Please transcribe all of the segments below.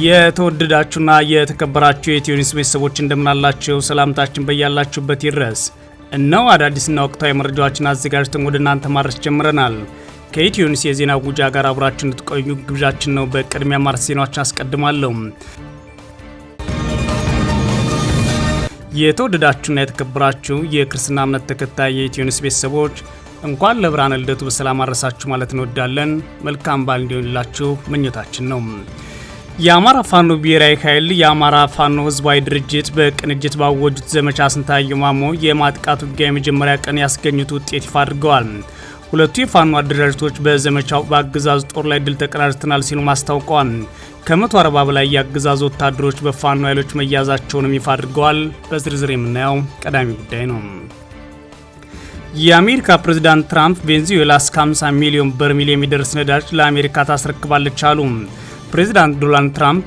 የተወደዳችሁና የተከበራችሁ የኢትዮኒውስ ቤተሰቦች እንደምናላችሁ ሰላምታችን በያላችሁበት ይድረስ። እነሆ አዳዲስና ወቅታዊ መረጃዎችን አዘጋጅተን ወደ እናንተ ማድረስ ጀምረናል። ከኢትዮኒውስ የዜና ጉጃ ጋር አብራችሁ እንድትቆዩ ግብዣችን ነው። በቅድሚያ ማርስ ዜናዎችን አስቀድማለሁ። የተወደዳችሁና የተከበራችሁ የክርስትና እምነት ተከታይ የኢትዮኒውስ ቤተሰቦች እንኳን ለብርሃነ ልደቱ በሰላም አደረሳችሁ ማለት እንወዳለን። መልካም በዓል እንዲሆንላችሁ ምኞታችን ነው። የአማራ ፋኖ ብሔራዊ ኃይል የአማራ ፋኖ ህዝባዊ ድርጅት በቅንጅት ባወጁት ዘመቻ ስንታየው ማሞ የማጥቃት ውጊያ የመጀመሪያ ቀን ያስገኙት ውጤት ይፋ አድርገዋል። ሁለቱ የፋኖ አደረጃጀቶች በዘመቻው በአገዛዙ ጦር ላይ ድል ተቀዳጅተናል ሲሉ አስታውቀዋል። ከ140 በላይ የአገዛዙ ወታደሮች በፋኖ ኃይሎች መያዛቸውንም ይፋ አድርገዋል። በዝርዝር የምናየው ቀዳሚ ጉዳይ ነው። የአሜሪካ ፕሬዝዳንት ትራምፕ ቬንዙዌላ እስከ 50 ሚሊዮን በርሜል የሚደርስ ነዳጅ ለአሜሪካ ታስረክባለች አሉ። ፕሬዚዳንት ዶናልድ ትራምፕ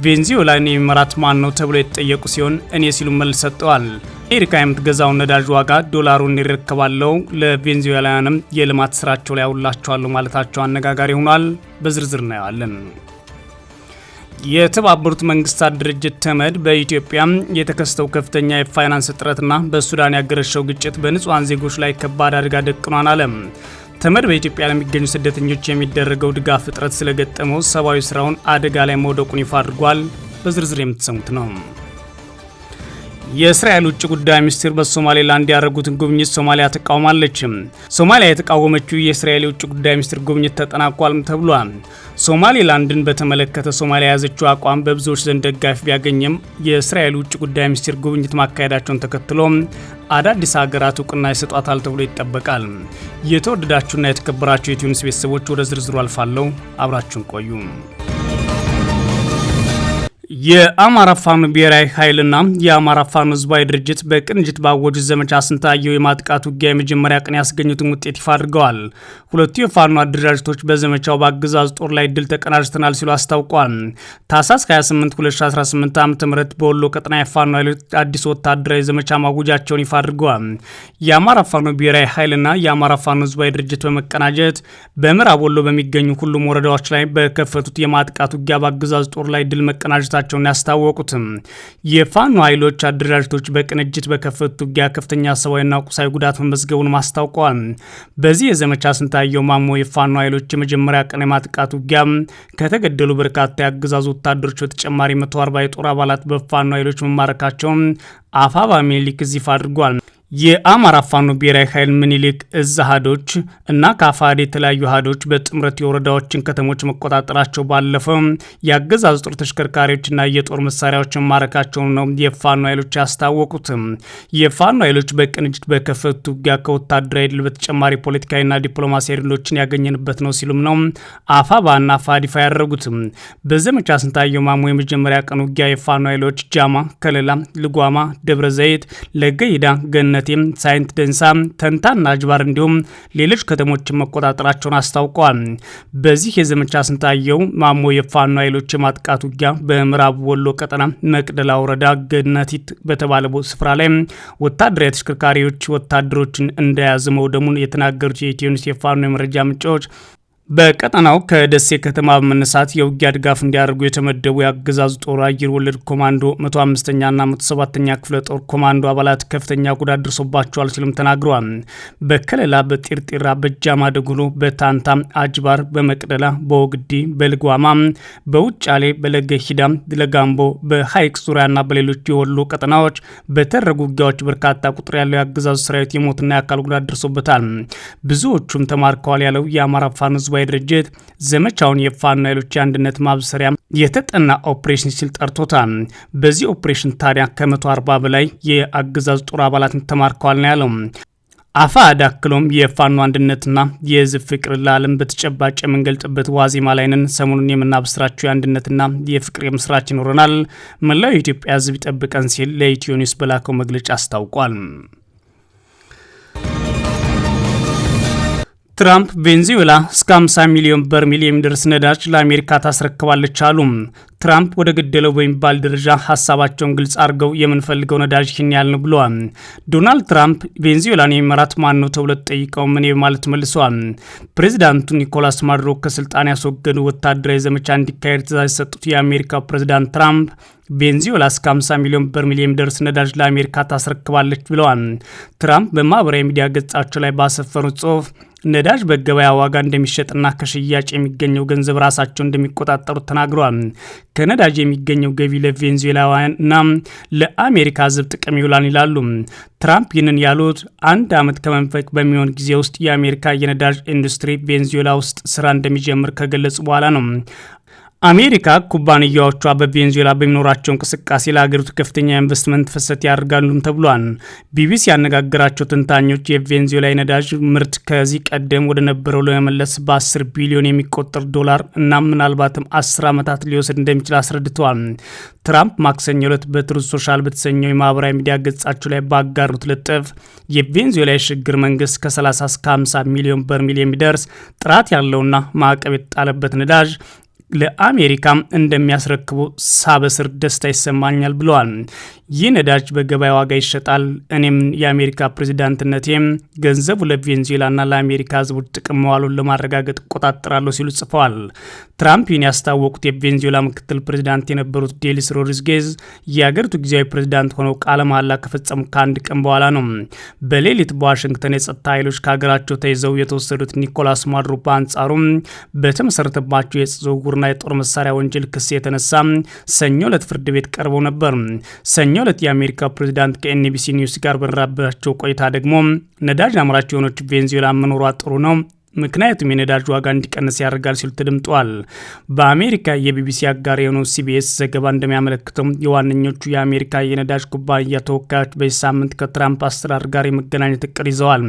ቬንዙዌላን የሚመራት ማን ነው ተብሎ የተጠየቁ ሲሆን እኔ ሲሉ መልስ ሰጥተዋል። አሜሪካ የምትገዛውን ነዳጅ ዋጋ ዶላሩን ይረከባለው፣ ለቬንዙዌላውያንም የልማት ስራቸው ላይ ያውላቸዋለሁ ማለታቸው አነጋጋሪ ሆኗል። በዝርዝር እናየዋለን። የተባበሩት መንግስታት ድርጅት ተመድ በኢትዮጵያ የተከሰተው ከፍተኛ የፋይናንስ እጥረትና በሱዳን ያገረሸው ግጭት በንጹሃን ዜጎች ላይ ከባድ አደጋ ደቅኗል አለ። ተመድ በኢትዮጵያ ለሚገኙ ስደተኞች የሚደረገው ድጋፍ እጥረት ስለገጠመው ሰብአዊ ስራውን አደጋ ላይ መውደቁን ይፋ አድርጓል። በዝርዝር የምትሰሙት ነው። የእስራኤል ውጭ ጉዳይ ሚኒስትር በሶማሌላንድ ያደረጉትን ጉብኝት ሶማሊያ ተቃውማለች። ሶማሊያ የተቃወመችው የእስራኤል የውጭ ጉዳይ ሚኒስትር ጉብኝት ተጠናቋል ተብሏል። ሶማሌላንድን በተመለከተ ሶማሊያ የያዘችው አቋም በብዙዎች ዘንድ ደጋፊ ቢያገኝም የእስራኤል ውጭ ጉዳይ ሚኒስትር ጉብኝት ማካሄዳቸውን ተከትሎ አዳዲስ ሀገራት እውቅና ይሰጧታል ተብሎ ይጠበቃል። የተወደዳችሁና የተከበራችሁ የኢትዮኒውስ ቤተሰቦች ወደ ዝርዝሩ አልፋለሁ። አብራችሁን ቆዩ። የአማራ ፋኖ ብሔራዊ ኃይልና የአማራ ፋኖ ህዝባዊ ድርጅት በቅንጅት ባወጁት ዘመቻ ስንታየው የማጥቃት ውጊያ የመጀመሪያ ቀን ያስገኙትን ውጤት ይፋ አድርገዋል። ሁለቱ የፋኖ አደረጃጀቶች በዘመቻው በአገዛዙ ጦር ላይ ድል ተቀዳጅተናል ሲሉ አስታውቀዋል። ታህሳስ 28 2018 ዓ.ም በወሎ ቀጠና የፋኖ ኃይሎች አዲስ ወታደራዊ ዘመቻ ማወጃቸውን ይፋ አድርገዋል። የአማራ ፋኖ ብሔራዊ ኃይልና የአማራ ፋኖ ህዝባዊ ድርጅት በመቀናጀት በምዕራብ ወሎ በሚገኙ ሁሉም ወረዳዎች ላይ በከፈቱት የማጥቃት ውጊያ በአገዛዙ ጦር ላይ ድል መቀናጀት ቸውን ያስታወቁትም የፋኖ ኃይሎች አደረጃጀቶች በቅንጅት በከፈቱት ውጊያ ከፍተኛ ሰብአዊና ቁሳዊ ጉዳት መመዝገቡን አስታውቀዋል። በዚህ የዘመቻ ስንታየው ማሞ የፋኖ ኃይሎች የመጀመሪያ ቀን የማጥቃት ውጊያ ከተገደሉ በርካታ የአገዛዙ ወታደሮች በተጨማሪ 140 የጦር አባላት በፋኖ ኃይሎች መማረካቸውን አፋባ ሚኒሊክ ይፋ አድርጓል። የአማራ ፋኖ ብሔራዊ ኃይል ምኒልክ እዝ አሃዶች እና ከአፋድ የተለያዩ አሃዶች በጥምረት የወረዳዎችን ከተሞች መቆጣጠራቸው ባለፈው የአገዛዙ ጦር ተሽከርካሪዎችና የጦር መሳሪያዎችን ማረካቸውን ነው የፋኖ ኃይሎች ያስታወቁት። የፋኖ ኃይሎች በቅንጅት በከፈቱት ውጊያ ከወታደራዊ ድል በተጨማሪ ፖለቲካዊና ዲፕሎማሲያዊ ድሎችን ያገኘንበት ነው ሲሉም ነው አፋባና አፋድ ይፋ ያደረጉት። በዘመቻ ስንታየው ማሞ የመጀመሪያ ቀን ውጊያ የፋኖ ኃይሎች ጃማ፣ ከለላ፣ ልጓማ፣ ደብረ ዘይት፣ ለገይዳ፣ ገነ ሳይንት ደንሳ፣ ተንታና አጅባር እንዲሁም ሌሎች ከተሞችን መቆጣጠራቸውን አስታውቀዋል። በዚህ የዘመቻ ስንታየው ማሞ የፋኖ ኃይሎች የማጥቃት ውጊያ በምዕራብ ወሎ ቀጠና መቅደላ ወረዳ ገነቲት በተባለ ስፍራ ላይ ወታደራዊ ተሽከርካሪዎች ወታደሮችን እንደያዘ መውደሙን የተናገሩት የኢትዮኒውስ የፋኖ የመረጃ ምንጮች በቀጠናው ከደሴ ከተማ በመነሳት የውጊያ ድጋፍ እንዲያደርጉ የተመደቡ የአገዛዙ ጦር አየር ወለድ ኮማንዶ 105ኛና 107ኛ ክፍለ ጦር ኮማንዶ አባላት ከፍተኛ ጉዳት ደርሶባቸዋል ሲሉም ተናግረዋል። በከለላ፣ በጢርጢራ፣ በጃማ ደጉሎ፣ በታንታ አጅባር፣ በመቅደላ፣ በወግዲ፣ በልጓማ፣ በውጫሌ፣ በለገሂዳ፣ ለጋምቦ፣ በሐይቅ ዙሪያና በሌሎች የወሎ ቀጠናዎች በተደረጉ ውጊያዎች በርካታ ቁጥር ያለው የአገዛዙ ሰራዊት የሞትና የአካል ጉዳት ደርሶበታል። ብዙዎቹም ተማርከዋል ያለው የአማራ ፋኖ ድርጅት ዘመቻውን የፋኖ ኃይሎች የአንድነት ማብሰሪያ የተጠና ኦፕሬሽን ሲል ጠርቶታል። በዚህ ኦፕሬሽን ታዲያ ከ140 በላይ የአገዛዙ ጦር አባላት ተማርከዋል ነው ያለው። አፋድ አክሎም የፋኖ አንድነትና የህዝብ ፍቅር ለዓለም በተጨባጭ የምንገልጥበት ዋዜማ ላይ ነን። ሰሞኑን የምናብስራቸው የአንድነትና የፍቅር የምስራች ይኖረናል። መላው የኢትዮጵያ ህዝብ ይጠብቀን ሲል ለኢትዮኒውስ በላከው መግለጫ አስታውቋል። ትራምፕ ቬንዙዌላ እስከ 50 ሚሊዮን በርሜል የሚደርስ ነዳጅ ለአሜሪካ ታስረክባለች አሉ። ትራምፕ ወደ ገደለው በሚባል ደረጃ ሀሳባቸውን ግልጽ አድርገው የምንፈልገው ነዳጅ ይህን ያህል ነው ብለዋል። ዶናልድ ትራምፕ ቬንዙዌላን የሚመራት ማን ነው ተብለው ተጠይቀው ምን በማለት መልሰዋል። ፕሬዚዳንቱ ኒኮላስ ማዱሮ ከስልጣን ያስወገዱ ወታደራዊ ዘመቻ እንዲካሄድ ትዕዛዝ የሰጡት የአሜሪካው ፕሬዚዳንት ትራምፕ ቬንዙዌላ እስከ 50 ሚሊዮን በርሜል የሚደርስ ነዳጅ ለአሜሪካ ታስረክባለች ብለዋል። ትራምፕ በማህበራዊ ሚዲያ ገጻቸው ላይ ባሰፈሩት ጽሁፍ ነዳጅ በገበያ ዋጋ እንደሚሸጥና ከሽያጭ የሚገኘው ገንዘብ ራሳቸው እንደሚቆጣጠሩት ተናግረዋል። ከነዳጅ የሚገኘው ገቢ ለቬንዙዌላውያንና ለአሜሪካ ሕዝብ ጥቅም ይውላል ይላሉ። ትራምፕ ይህንን ያሉት አንድ ዓመት ከመንፈቅ በሚሆን ጊዜ ውስጥ የአሜሪካ የነዳጅ ኢንዱስትሪ ቬንዙዌላ ውስጥ ስራ እንደሚጀምር ከገለጹ በኋላ ነው። አሜሪካ ኩባንያዎቿ በቬንዙዌላ በሚኖራቸው እንቅስቃሴ ለሀገሪቱ ከፍተኛ ኢንቨስትመንት ፍሰት ያደርጋሉም ተብሏል። ቢቢሲ ያነጋገራቸው ተንታኞች የቬንዙዌላ የነዳጅ ምርት ከዚህ ቀደም ወደ ነበረው ለመመለስ በ10 ቢሊዮን የሚቆጠር ዶላር እና ምናልባትም 10 ዓመታት ሊወስድ እንደሚችል አስረድተዋል። ትራምፕ ማክሰኞ ዕለት በትሩዝ ሶሻል በተሰኘው የማህበራዊ ሚዲያ ገጻቸው ላይ ባጋሩት ልጥፍ የቬንዙዌላ የሽግግር መንግስት ከ30 እስከ 50 ሚሊዮን በርሜል የሚደርስ ጥራት ያለውና ማዕቀብ የተጣለበት ነዳጅ ለአሜሪካ እንደሚያስረክቡ ሳበስር ደስታ ይሰማኛል ብለዋል። ይህ ነዳጅ በገበያ ዋጋ ይሸጣል። እኔም የአሜሪካ ፕሬዚዳንትነቴም ገንዘቡ ለቬንዙዌላና ለአሜሪካ ህዝቦች ጥቅም መዋሉን ለማረጋገጥ እቆጣጠራለሁ ሲሉ ጽፈዋል። ትራምፕ ይህን ያስታወቁት የቬንዙዌላ ምክትል ፕሬዚዳንት የነበሩት ዴሊስ ሮድሪጌዝ የአገሪቱ ጊዜያዊ ፕሬዚዳንት ሆነው ቃለ መሃላ ከፈጸሙ ከአንድ ቀን በኋላ ነው። በሌሊት በዋሽንግተን የጸጥታ ኃይሎች ከሀገራቸው ተይዘው የተወሰዱት ኒኮላስ ማዱሮ በአንጻሩም በተመሰረተባቸው የዕፅ ዝውውርና የጦር መሳሪያ ወንጀል ክስ የተነሳ ሰኞ ዕለት ፍርድ ቤት ቀርበው ነበር። ሰኞ ዕለት የአሜሪካ ፕሬዚዳንት ከኤንቢሲ ኒውስ ጋር በነበራቸው ቆይታ ደግሞ ነዳጅ አምራች የሆነች ቬንዙዌላ መኖሯ ጥሩ ነው፣ ምክንያቱም የነዳጅ ዋጋ እንዲቀንስ ያደርጋል ሲሉ ተደምጠዋል። በአሜሪካ የቢቢሲ አጋር የሆነው ሲቢኤስ ዘገባ እንደሚያመለክተው የዋነኞቹ የአሜሪካ የነዳጅ ኩባንያ ተወካዮች በዚህ ሳምንት ከትራምፕ አስተዳደር ጋር የመገናኘት እቅድ ይዘዋል።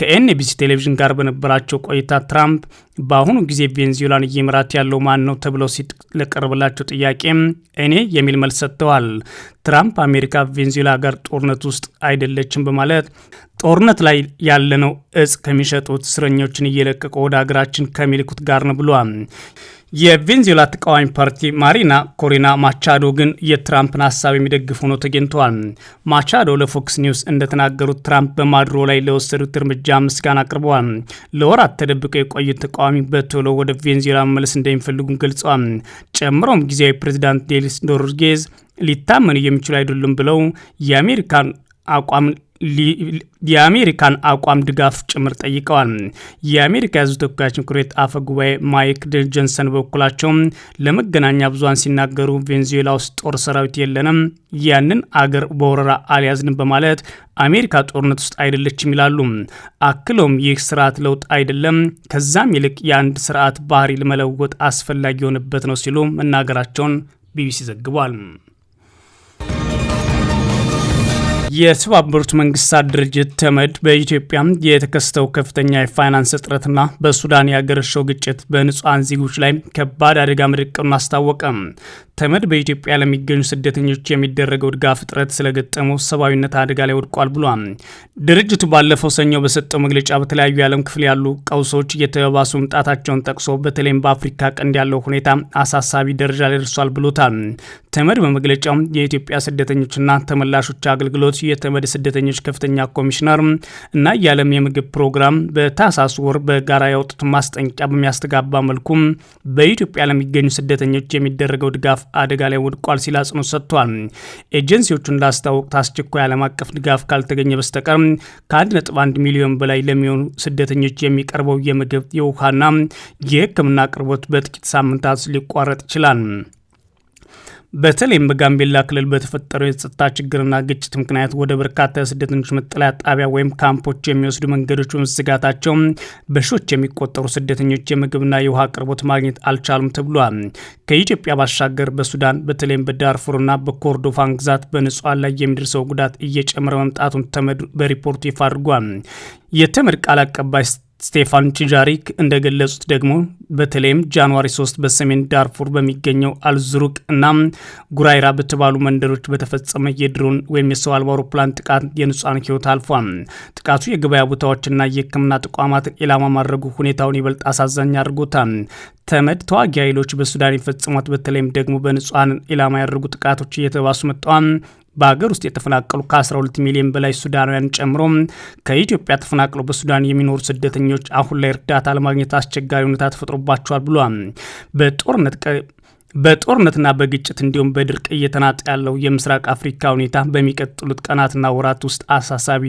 ከኤንቢሲ ቴሌቪዥን ጋር በነበራቸው ቆይታ ትራምፕ በአሁኑ ጊዜ ቬንዙዌላን እየመራት ያለው ማን ነው ተብለው ለቀረበላቸው ጥያቄ እኔ የሚል መልስ ሰጥተዋል። ትራምፕ አሜሪካ ቬንዙዌላ ጋር ጦርነት ውስጥ አይደለችም በማለት ጦርነት ላይ ያለነው እጽ ከሚሸጡት እስረኞችን እየለቀቁ ወደ ሀገራችን ከሚልኩት ጋር ነው ብለዋል። የቬንዙዌላ ተቃዋሚ ፓርቲ ማሪና ኮሪና ማቻዶ ግን የትራምፕን ሀሳብ የሚደግፍ ሆኖ ተገኝተዋል። ማቻዶ ለፎክስ ኒውስ እንደተናገሩት ትራምፕ በማዱሮ ላይ ለወሰዱት እርምጃ ምስጋና አቅርበዋል። ለወራት ተደብቀው የቆዩት ተቃዋሚ በቶሎ ወደ ቬንዙዌላ መመለስ እንደሚፈልጉ ገልጸዋል። ጨምሮም ጊዜያዊ ፕሬዚዳንት ዴሊስ ሮድሪጌዝ ሊታመኑ የሚችሉ አይደሉም ብለው የአሜሪካን አቋም ድጋፍ ጭምር ጠይቀዋል። የአሜሪካ የሕዝብ ተወካዮች ምክር ቤት አፈ ጉባኤ ማይክ ጆንሰን በበኩላቸው ለመገናኛ ብዙሃን ሲናገሩ ቬንዙዌላ ውስጥ ጦር ሰራዊት የለንም፣ ያንን አገር በወረራ አልያዝንም በማለት አሜሪካ ጦርነት ውስጥ አይደለችም ይላሉ። አክለውም ይህ ስርዓት ለውጥ አይደለም፣ ከዛም ይልቅ የአንድ ስርዓት ባህሪ ለመለወጥ አስፈላጊ የሆነበት ነው ሲሉ መናገራቸውን ቢቢሲ ዘግቧል። የተባበሩት መንግስታት ድርጅት ተመድ በኢትዮጵያ የተከሰተው ከፍተኛ የፋይናንስ እጥረትና በሱዳን ያገረሸው ግጭት በንጹሐን ዜጎች ላይ ከባድ አደጋ መደቀኑን አስታወቀ። ተመድ በኢትዮጵያ ለሚገኙ ስደተኞች የሚደረገው ድጋፍ እጥረት ስለገጠመው ሰብአዊነት አደጋ ላይ ወድቋል ብሏል። ድርጅቱ ባለፈው ሰኞ በሰጠው መግለጫ በተለያዩ የዓለም ክፍል ያሉ ቀውሶች እየተባባሱ መምጣታቸውን ጠቅሶ በተለይም በአፍሪካ ቀንድ ያለው ሁኔታ አሳሳቢ ደረጃ ላይ ደርሷል ብሎታል። ተመድ በመግለጫው የኢትዮጵያ ስደተኞችና ተመላሾች አገልግሎት የተመድ ስደተኞች ከፍተኛ ኮሚሽነር እና የዓለም የምግብ ፕሮግራም በታህሳስ ወር በጋራ ያወጡት ማስጠንቀቂያ በሚያስተጋባ መልኩ በኢትዮጵያ ለሚገኙ ስደተኞች የሚደረገው ድጋፍ አደጋ ላይ ወድቋል ሲል አጽንኦት ሰጥቷል። ኤጀንሲዎቹ እንዳስታወቁት አስቸኳይ ዓለም አቀፍ ድጋፍ ካልተገኘ በስተቀር ከ1.1 ሚሊዮን በላይ ለሚሆኑ ስደተኞች የሚቀርበው የምግብ የውሃና የሕክምና አቅርቦት በጥቂት ሳምንታት ሊቋረጥ ይችላል። በተለይም በጋምቤላ ክልል በተፈጠረው የጸጥታ ችግርና ግጭት ምክንያት ወደ በርካታ የስደተኞች መጠለያ ጣቢያ ወይም ካምፖች የሚወስዱ መንገዶች በመዘጋታቸው በሺዎች የሚቆጠሩ ስደተኞች የምግብና የውሃ አቅርቦት ማግኘት አልቻሉም ተብሏል። ከኢትዮጵያ ባሻገር በሱዳን በተለይም በዳርፉርና በኮርዶፋን ግዛት በንጹሃን ላይ የሚደርሰው ጉዳት እየጨመረ መምጣቱን ተመድ በሪፖርቱ ይፋ አድርጓል። የተመድ ቃል አቀባይ ስቴፋን ቺጃሪክ እንደገለጹት ደግሞ በተለይም ጃንዋሪ 3 በሰሜን ዳርፉር በሚገኘው አልዙሩቅ እና ጉራይራ በተባሉ መንደሮች በተፈጸመ የድሮን ወይም የሰው አልባ አውሮፕላን ጥቃት የንጹሃን ሕይወት አልፏል። ጥቃቱ የገበያ ቦታዎችና የሕክምና ተቋማትን ኢላማ ማድረጉ ሁኔታውን ይበልጥ አሳዛኝ አድርጎታል። ተመድ ተዋጊ ኃይሎች በሱዳን የፈጸሙት በተለይም ደግሞ በንጹሃን ኢላማ ያደረጉ ጥቃቶች እየተባሱ መጥተዋል። በሀገር ውስጥ የተፈናቀሉ ከ12 ሚሊዮን በላይ ሱዳናውያን ጨምሮ ከኢትዮጵያ ተፈናቅለው በሱዳን የሚኖሩ ስደተኞች አሁን ላይ እርዳታ ለማግኘት አስቸጋሪ ሁኔታ ተፈጥሮባቸዋል ብሏል። በጦርነትና በግጭት እንዲሁም በድርቅ እየተናጠ ያለው የምስራቅ አፍሪካ ሁኔታ በሚቀጥሉት ቀናትና ወራት ውስጥ አሳሳቢ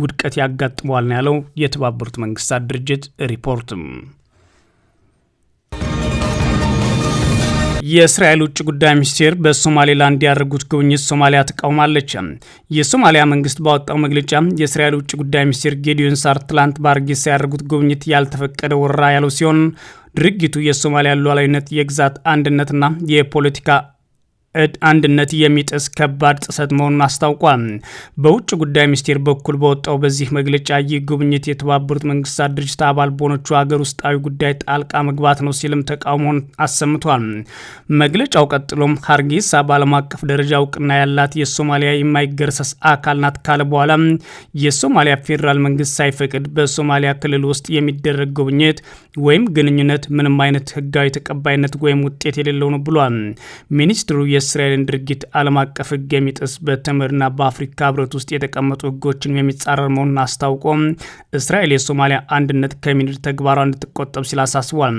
ውድቀት ያጋጥመዋል ነው ያለው የተባበሩት መንግስታት ድርጅት ሪፖርት። የእስራኤል ውጭ ጉዳይ ሚኒስቴር በሶማሌላንድ ያደረጉት ጉብኝት ሶማሊያ ተቃውማለች። የሶማሊያ መንግስት ባወጣው መግለጫ የእስራኤል ውጭ ጉዳይ ሚኒስቴር ጌዲዮን ሳር ትላንት በሀርጌሳ ያደረጉት ጉብኝት ያልተፈቀደ ወረራ ያለው ሲሆን ድርጊቱ የሶማሊያ ሉዓላዊነት፣ የግዛት አንድነትና የፖለቲካ አንድነት የሚጥስ ከባድ ጥሰት መሆኑን አስታውቋል። በውጭ ጉዳይ ሚኒስቴር በኩል በወጣው በዚህ መግለጫ ይህ ጉብኝት የተባበሩት መንግስታት ድርጅት አባል በሆነቹ ሀገር ውስጣዊ ጉዳይ ጣልቃ መግባት ነው ሲልም ተቃውሞውን አሰምቷል። መግለጫው ቀጥሎም ሀርጌሳ በዓለም አቀፍ ደረጃ እውቅና ያላት የሶማሊያ የማይገረሰስ አካል ናት ካለ በኋላ የሶማሊያ ፌዴራል መንግስት ሳይፈቅድ በሶማሊያ ክልል ውስጥ የሚደረግ ጉብኝት ወይም ግንኙነት ምንም አይነት ህጋዊ ተቀባይነት ወይም ውጤት የሌለው ነው ብሏል። ሚኒስትሩ የእስራኤልን ድርጊት ዓለም አቀፍ ህግ የሚጥስ በተመድና በአፍሪካ ህብረት ውስጥ የተቀመጡ ህጎችን የሚጻረር መሆኑን አስታውቆ እስራኤል የሶማሊያ አንድነት ከሚንድ ተግባሯ እንድትቆጠብ ሲል አሳስቧል።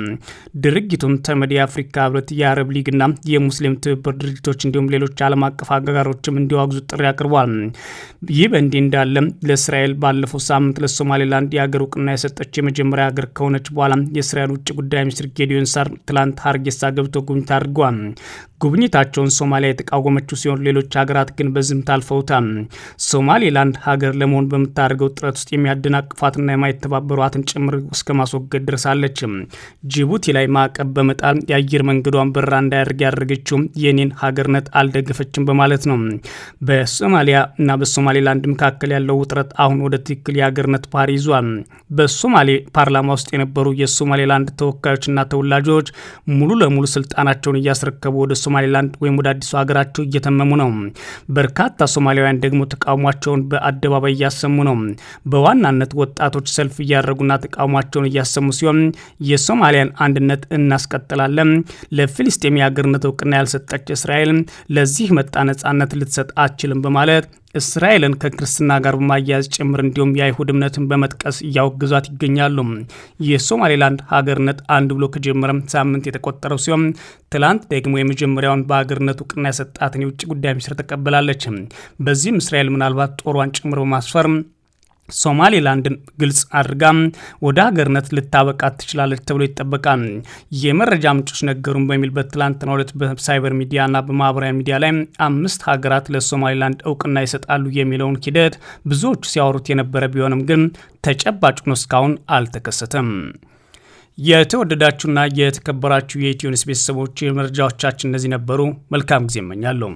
ድርጊቱን ተመድ፣ የአፍሪካ ህብረት፣ የአረብ ሊግና የሙስሊም ትብብር ድርጅቶች እንዲሁም ሌሎች ዓለም አቀፍ አጋሮችም እንዲዋግዙ ጥሪ አቅርቧል። ይህ በእንዲህ እንዳለ ለእስራኤል ባለፈው ሳምንት ለሶማሌላንድ የሀገር እውቅና የሰጠች የመጀመሪያ ሀገር ከሆነች በኋላ የእስራኤል ውጭ ጉዳይ ሚኒስትር ጌዲዮን ሳር ትላንት ሀርጌሳ ገብቶ ጉብኝት አድርገዋል። ጉብኝታቸውን ሶማሊያ የተቃወመችው ሲሆን ሌሎች ሀገራት ግን በዝምታ አልፈውታል። ሶማሌላንድ ሀገር ለመሆን በምታደርገው ጥረት ውስጥ የሚያደናቅፏትና የማይተባበሯትን ጭምር እስከ ማስወገድ ደርሳለች። ጅቡቲ ላይ ማዕቀብ በመጣል የአየር መንገዷን በረራ እንዳያደርግ ያደረገችው የኔን ሀገርነት አልደገፈችም በማለት ነው። በሶማሊያ እና በሶማሌላንድ መካከል ያለው ውጥረት አሁን ወደ ትክክል የሀገርነት ባህሪ ይዟል። በሶማሌ ፓርላማ ውስጥ የነበሩ የሶማሌላንድ ተወካዮችና ተወላጆች ሙሉ ለሙሉ ስልጣናቸውን እያስረከቡ ወደ ሶማሌላንድ ወይም ወደ አዲሱ ሀገራቸው እየተመሙ ነው። በርካታ ሶማሊያውያን ደግሞ ተቃውሟቸውን በአደባባይ እያሰሙ ነው። በዋናነት ወጣቶች ሰልፍ እያደረጉና ተቃውሟቸውን እያሰሙ ሲሆን የሶማሊያን አንድነት እናስቀጥላለን፣ ለፊልስጤም የሀገርነት እውቅና ያልሰጠች እስራኤል ለዚህ መጣ ነጻነት ልትሰጥ አትችልም በማለት እስራኤልን ከክርስትና ጋር በማያያዝ ጭምር እንዲሁም የአይሁድ እምነትን በመጥቀስ እያወግዟት ይገኛሉ። የሶማሌላንድ ሀገርነት አንድ ብሎ ከጀመረም ሳምንት የተቆጠረው ሲሆን ትላንት ደግሞ የመጀመሪያውን በሀገርነት እውቅና የሰጣትን የውጭ ጉዳይ ሚኒስትር ተቀበላለች። በዚህም እስራኤል ምናልባት ጦሯን ጭምር በማስፈር ሶማሌላንድን ግልጽ አድርጋ ወደ ሀገርነት ልታበቃት ትችላለች ተብሎ ይጠበቃል። የመረጃ ምንጮች ነገሩን በሚል በትላንትናው ዕለት በሳይበር ሚዲያና በማህበራዊ ሚዲያ ላይ 5 ሀገራት ለሶማሌላንድ እውቅና ይሰጣሉ የሚለውን ሂደት ብዙዎቹ ሲያወሩት የነበረ ቢሆንም ግን ተጨባጭ ሆኖ እስካሁን አልተከሰተም። የተወደዳችሁና የተከበራችሁ የኢትዮ ኒውስ ቤተሰቦች መረጃዎቻችን እነዚህ ነበሩ። መልካም ጊዜ እመኛለሁ።